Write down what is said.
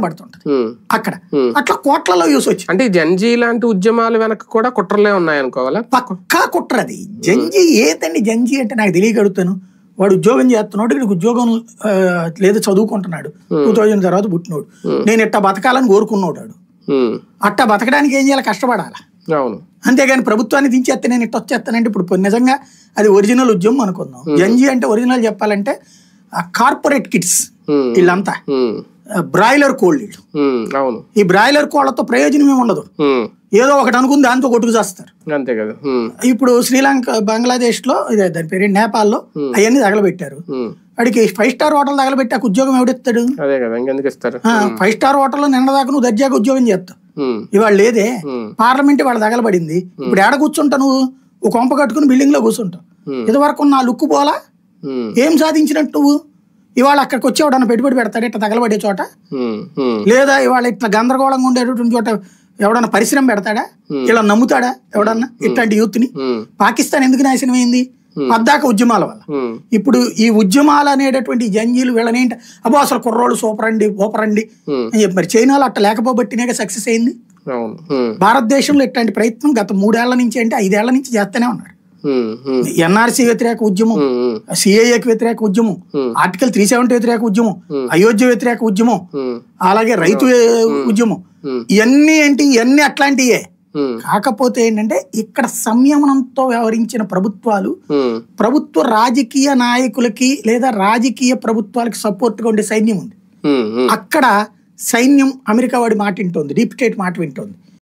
కనబడుతుంటది అక్కడ. అట్లా కోట్లలో యూస్ వచ్చింది. అంటే జంజీ లాంటి ఉద్యమాలు వెనక కూడా కుట్రలే ఉన్నాయనుకోవాలా? పక్కా కుట్ర అది. జంజీ ఏదండి? జంజీ అంటే నాకు తెలియగలుగుతాను. వాడు ఉద్యోగం చేస్తున్నాడు, ఇక్కడ ఉద్యోగం లేదా చదువుకుంటున్నాడు, 2000 తర్వాత పుట్టినోడు, నేను ఇట్టా బతకాలని కోరుకున్నాడు. వాడు అట్టా బతకడానికి ఏం చేయాలి? కష్టపడాలి. అంతేగాని ప్రభుత్వాన్ని దించేస్తే నేను ఇట్ట వచ్చేస్తానంటే ఇప్పుడు నిజంగా అది ఒరిజినల్ ఉద్యమం అనుకుందాం. జంజీ అంటే ఒరిజినల్ చెప్పాలంటే కార్పొరేట్ కిడ్స్ వీళ్ళంతా బ్రాయిలర్ కోళ్ళు. ఈ బ్రాయిలర్ కోళ్లతో ప్రయోజనం ఏమి ఉండదు, ఏదో ఒకటి అనుకుని దాంతో కొట్టుకు చేస్తారు. అంతే కదా. ఇప్పుడు శ్రీలంక, బంగ్లాదేశ్ లో దాని పేరు నేపాల్లో అవన్నీ తగలబెట్టారు. వాడికి 5 స్టార్ హోటల్ తగలబెట్టి ఉద్యోగం ఎవడిస్తాడు? 5 స్టార్ హోటల్లో నిన్నదాకా నువ్వు దర్జాగా ఉద్యోగం చేస్తావు, ఇవాళ లేదే. పార్లమెంట్ వాళ్ళు తగలబడింది. ఇప్పుడు ఏడ కూర్చుంటా నువ్వు? ఒక కొంప కట్టుకుని బిల్డింగ్ లో కూర్చుంటావు. ఇదివరకు నా లుక్కు పోలా, ఏం సాధించినట్టు నువ్వు? ఇవాళ అక్కడికి వచ్చేవాడన్నా పెట్టుబడి పెడతాడు ఇట్లా తగలబడే చోట? లేదా ఇవాళ ఇట్లా గందరగోళంగా ఉండేటువంటి చోట ఎవడన్నా పరిశ్రమ పెడతాడా? ఇలా నమ్ముతాడా ఎవడన్నా ఇట్లాంటి యూత్ ని? పాకిస్తాన్ ఎందుకు నాశనం అయింది? పద్దాక ఉద్యమాల వల్ల. ఇప్పుడు ఈ ఉద్యమాలు అనేటటువంటి జంజీలు వీళ్ళనేంటి అబ్బో అసలు కుర్రోళ్ళు సూపరండి ఓపరండి అని చెప్పి, మరి చైనాలో అట్లా లేకపోబట్టినే సక్సెస్ అయింది. భారతదేశంలో ఇట్లాంటి ప్రయత్నం గత 3 ఏళ్ల నుంచి అంటే 5 ఏళ్ల నుంచి చేస్తూనే ఉన్నారు. ఎన్ఆర్సీ వ్యతిరేక ఉద్యమం, సిఏఏకి వ్యతిరేక ఉద్యమం, ఆర్టికల్ 370 వ్యతిరేక ఉద్యమం, అయోధ్య వ్యతిరేక ఉద్యమం, అలాగే రైతు ఉద్యమం, ఇవన్నీ ఏంటి? ఇవన్నీ అట్లాంటివే. కాకపోతే ఏంటంటే ఇక్కడ సంయమనంతో వ్యవహరించిన ప్రభుత్వాలు ప్రభుత్వ రాజకీయ నాయకులకి లేదా రాజకీయ ప్రభుత్వాలకి సపోర్ట్ గా ఉండే సైన్యం ఉంది. అక్కడ సైన్యం అమెరికా వాడి మాట వింటోంది, డీప్ స్టేట్ మాట వింటోంది.